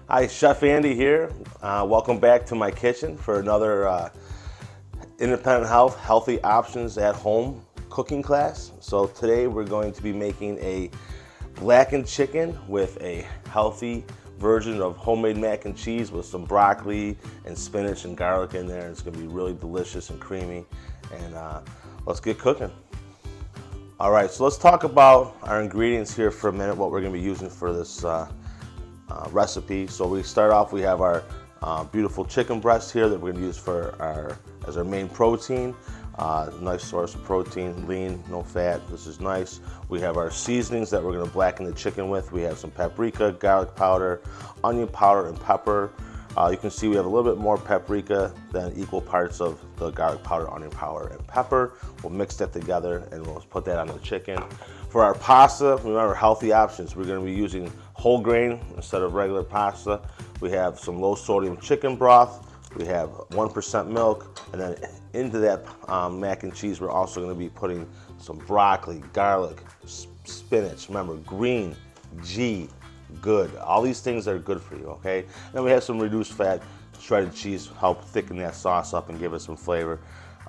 Hi, Chef Andy here. Welcome back to my kitchen for another independent healthy options at home cooking class. So today we're going to be making a blackened chicken with a healthy version of homemade mac and cheese with some broccoli and spinach and garlic in there. It's going to be really delicious and creamy. And let's get cooking. All right, so let's talk about our ingredients here for a minute, what we're going to be using for this recipe. So we start off, we have our beautiful chicken breast here that we're going to use as our main protein. Nice source of protein, lean, no fat. This is nice. We have our seasonings that we're going to blacken the chicken with. We have some paprika, garlic powder, onion powder, and pepper. You can see we have a little bit more paprika than equal parts of the garlic powder, onion powder, and pepper. We'll mix that together and we'll put that on the chicken. For our pasta, remember, healthy options. We're going to be using whole grain instead of regular pasta. We have some low sodium chicken broth. We have 1% milk, and then into that mac and cheese, we're also going to be putting some broccoli, garlic, spinach. Remember, green, G, good. All these things are good for you, okay? And then we have some reduced fat shredded cheese, help thicken that sauce up and give it some flavor,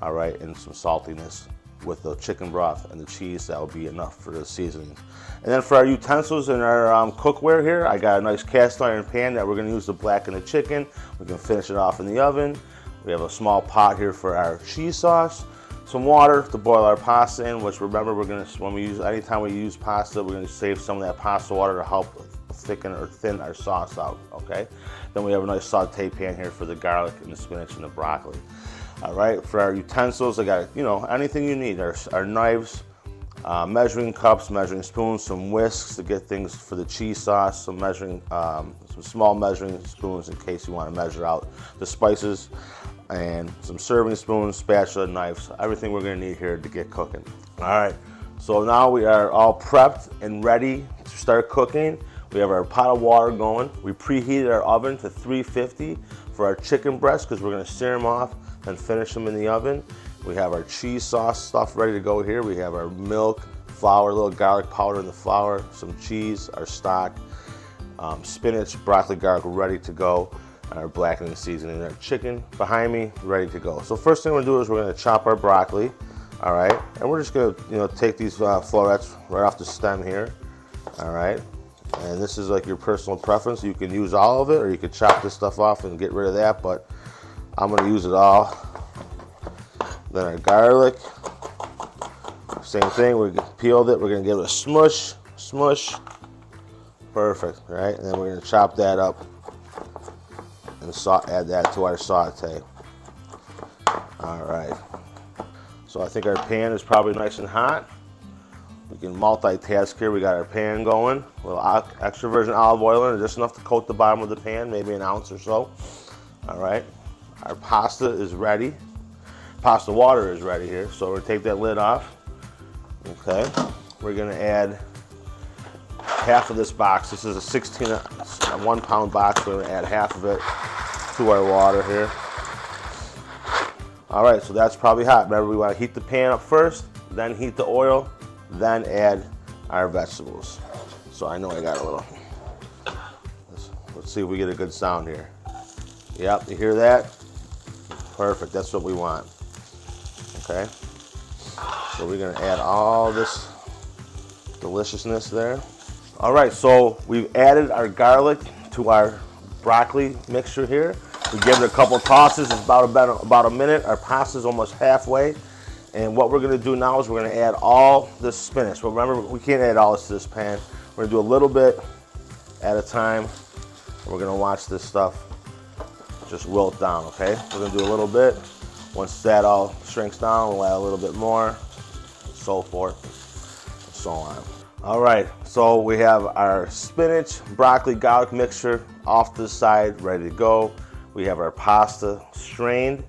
all right, and some saltiness. With the chicken broth and the cheese, that will be enough for the seasonings. And then for our utensils and our cookware here, I got a nice cast iron pan that we're going to use to blacken the chicken. We can finish it off in the oven. We have a small pot here for our cheese sauce, some water to boil our pasta in, which remember anytime we use pasta, we're going to save some of that pasta water to help thicken or thin our sauce out, okay? Then we have a nice saute pan here for the garlic and the spinach and the broccoli. All right, for our utensils, I got, anything you need. Our knives, measuring cups, measuring spoons, some whisks to get things for the cheese sauce, some small measuring spoons in case you want to measure out the spices, and some serving spoons, spatula, knives, everything we're going to need here to get cooking. All right, so now we are all prepped and ready to start cooking. We have our pot of water going. We preheated our oven to 350 for our chicken breasts because we're going to sear them off and finish them in the oven. We have our cheese sauce stuff ready to go here. We have our milk, flour, a little garlic powder in the flour, some cheese, our stock, spinach, broccoli, garlic ready to go, and our blackening seasoning. Our chicken behind me ready to go. So first thing we're gonna do is we're gonna chop our broccoli, all right? And we're just gonna take these florets right off the stem here, all right? And this is like your personal preference. You can use all of it or you can chop this stuff off and get rid of that, but I'm going to use it all. Then our garlic, same thing, we peeled it, we're going to give it a smush, perfect, right? And then we're going to chop that up and add that to our saute. All right, so I think our pan is probably nice and hot. We can multitask here. We got our pan going, a little extra virgin olive oil in it, just enough to coat the bottom of the pan, maybe an ounce or so. All right. Our pasta is ready. Pasta water is ready here. So we're gonna take that lid off. Okay. We're gonna add half of this box. This is a 1 pound box. We're gonna add half of it to our water here. All right, so that's probably hot. Remember, we wanna heat the pan up first, then heat the oil, then add our vegetables. So I know I got a little, let's see if we get a good sound here. Yep, you hear that? Perfect, that's what we want. Okay, so we're gonna add all this deliciousness there. All right, so we've added our garlic to our broccoli mixture here. We give it a couple tosses, it's about a minute. Our pasta is almost halfway. And what we're gonna do now is we're gonna add all this spinach. But remember, we can't add all this to this pan. We're gonna do a little bit at a time. We're gonna watch this stuff just wilt down, okay? We're gonna do a little bit. Once that all shrinks down, we'll add a little bit more, and so forth, and so on. All right, so we have our spinach, broccoli, garlic mixture off to the side, ready to go. We have our pasta strained,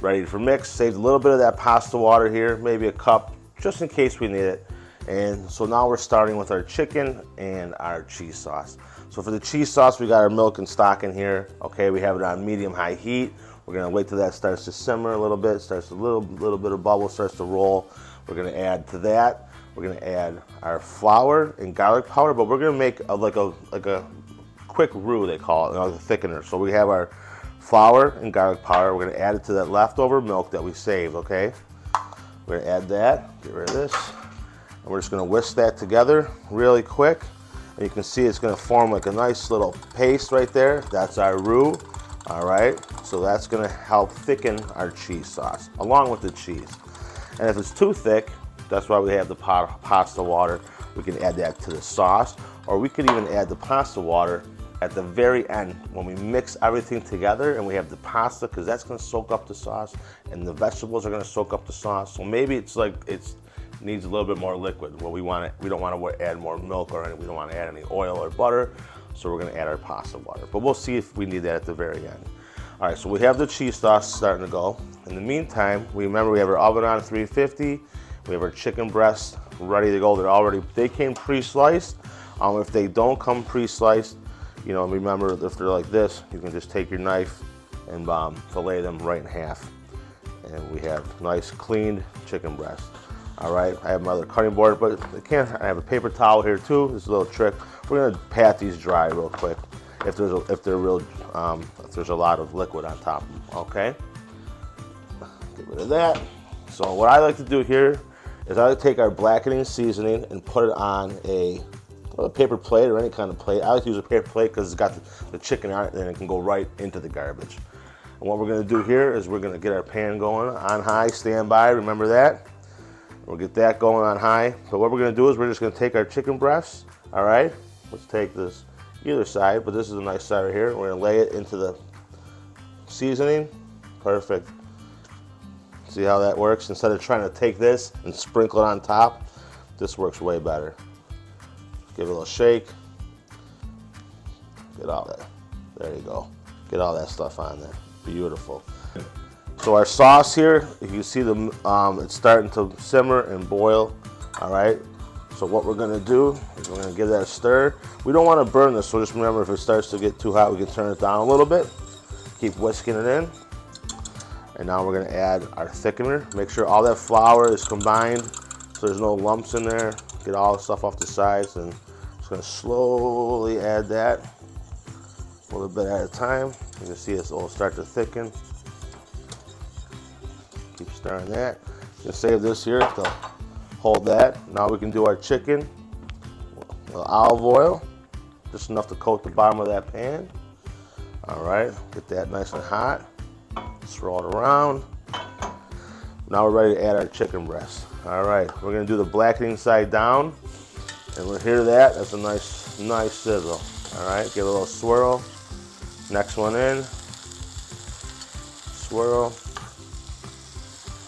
ready for mix. Saved a little bit of that pasta water here, maybe a cup, just in case we need it. And so now we're starting with our chicken and our cheese sauce. So for the cheese sauce, we got our milk and stock in here. Okay, we have it on medium-high heat. We're gonna wait till that starts to simmer a little bit, starts a little bit of bubble, starts to roll. We're gonna add to that. We're gonna add our flour and garlic powder, but we're gonna make like a quick roux, they call it, the thickener. So we have our flour and garlic powder. We're gonna add it to that leftover milk that we saved, okay? We're gonna add that, get rid of this. And we're just gonna whisk that together really quick. And you can see it's gonna form like a nice little paste right there. That's our roux, all right? So that's gonna help thicken our cheese sauce, along with the cheese. And if it's too thick, that's why we have the pasta water. We can add that to the sauce, or we could even add the pasta water at the very end when we mix everything together and we have the pasta, because that's gonna soak up the sauce and the vegetables are gonna soak up the sauce. So maybe it's like it's needs a little bit more liquid. Well, we don't want to add more milk or we don't want to add any oil or butter, so we're going to add our pasta water. But we'll see if we need that at the very end. All right, so we have the cheese sauce starting to go. In the meantime, remember we have our oven on 350. We have our chicken breasts ready to go. They came pre-sliced. If they don't come pre-sliced, remember if they're like this, you can just take your knife and fillet them right in half. And we have nice cleaned chicken breasts. All right, I have my other cutting board, but I have a paper towel here too. This is a little trick. We're gonna pat these dry real quick if there's a lot of liquid on top of them, okay? Get rid of that. So what I like to do here is I like to take our blackening seasoning and put it on a paper plate or any kind of plate. I like to use a paper plate because it's got the chicken on it and it can go right into the garbage. And what we're gonna do here is we're gonna get our pan going on high, stand by, remember that? We'll get that going on high. So what we're gonna do is we're just gonna take our chicken breasts, all right? Let's take this either side, but this is a nice side right here. We're gonna lay it into the seasoning. Perfect. See how that works? Instead of trying to take this and sprinkle it on top, this works way better. Give it a little shake. Get all that. There you go. Get all that stuff on there. Beautiful. So our sauce here, if you see it's starting to simmer and boil, all right? So what we're gonna do is we're gonna give that a stir. We don't wanna burn this, so just remember if it starts to get too hot, we can turn it down a little bit. Keep whisking it in. And now we're gonna add our thickener. Make sure all that flour is combined so there's no lumps in there. Get all the stuff off the sides, and just gonna slowly add that a little bit at a time. You can see it will start to thicken. Keep stirring that. You can save this here to hold that. Now we can do our chicken. Olive oil, just enough to coat the bottom of that pan. All right, get that nice and hot. Swirl it around. Now we're ready to add our chicken breast. All right, we're gonna do the blackening side down, and we'll hear that. That's a nice sizzle. All right, give it a little swirl. Next one in. Swirl.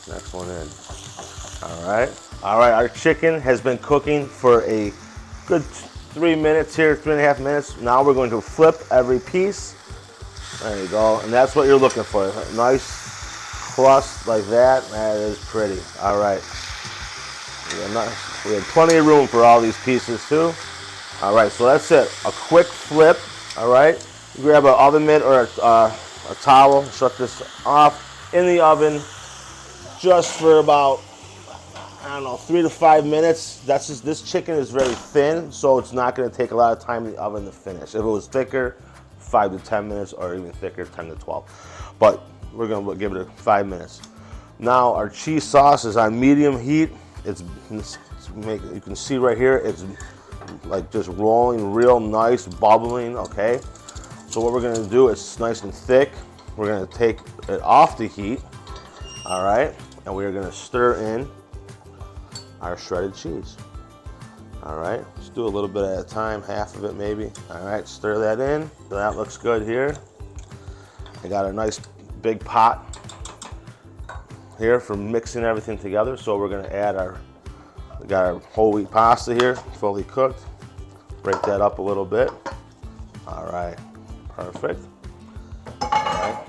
Next one in. All right, our chicken has been cooking for a good 3 minutes here, 3.5 minutes. Now we're going to flip every piece. There you go, and that's what you're looking for. A nice crust like that. That is pretty. All right, we have plenty of room for all these pieces too. All right, so that's it. A quick flip. All right, grab an oven mitt or a towel. Shut this off in the oven just for about, I don't know, 3 to 5 minutes. That's just, this chicken is very thin, so it's not going to take a lot of time in the oven to finish. If it was thicker, 5 to 10 minutes, or even thicker, 10 to 12. But we're going to give it 5 minutes. Now our cheese sauce is on medium heat. You can see right here, it's like just rolling real nice, bubbling, okay? So what we're going to do, it's nice and thick. We're going to take it off the heat, all right? And we're going to stir in our shredded cheese. All right, let's do a little bit at a time, half of it maybe. All right, stir that in. So that looks good here. I got a nice big pot here for mixing everything together. So we're gonna add we got our whole wheat pasta here, fully cooked. Break that up a little bit. All right, perfect. All right,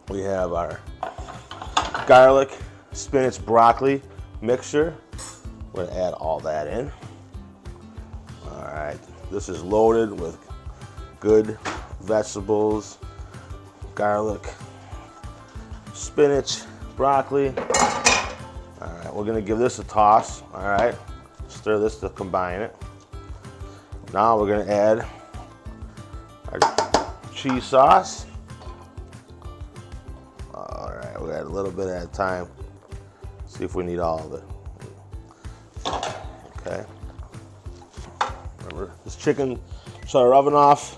we have our garlic, spinach, broccoli mixture. We're gonna add all that in. All right, this is loaded with good vegetables, garlic, spinach, broccoli. All right, we're gonna give this a toss. All right, stir this to combine it. Now we're gonna add cheese sauce. All right, we got a little bit at a time. See if we need all of it. Okay. Remember, this chicken, shut our oven off.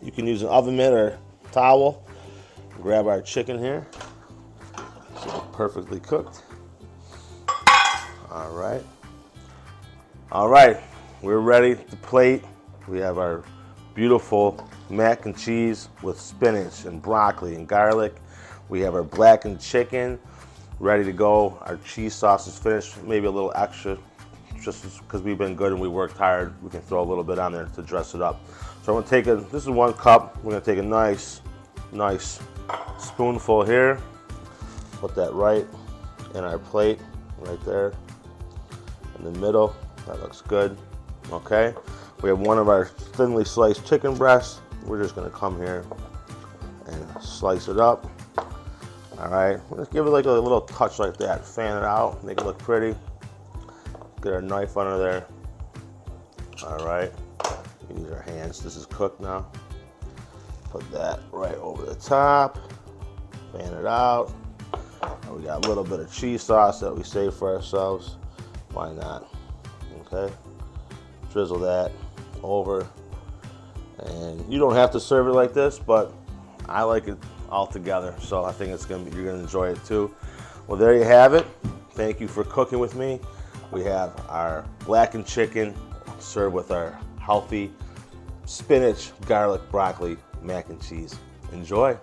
You can use an oven mitt or towel. Grab our chicken here. So perfectly cooked. All right. All right, we're ready to plate. We have our beautiful mac and cheese with spinach and broccoli and garlic. We have our blackened chicken ready to go. Our cheese sauce is finished, maybe a little extra, just because we've been good and we worked hard. We can throw a little bit on there to dress it up. So I'm gonna take this is 1 cup. We're gonna take a nice spoonful here. Put that right in our plate, right there in the middle. That looks good. Okay. We have one of our thinly sliced chicken breasts. We're just gonna come here and slice it up. All right, let's give it like a little touch like that. Fan it out, make it look pretty. Get our knife under there. All right, we use our hands. This is cooked now. Put that right over the top. Fan it out. And we got a little bit of cheese sauce that we saved for ourselves. Why not? Okay, drizzle that over. And you don't have to serve it like this, but I like it all together, so I think you're gonna enjoy it too. Well, there you have it. Thank you for cooking with me. We have our blackened chicken served with our healthy spinach, garlic, broccoli, mac and cheese. Enjoy.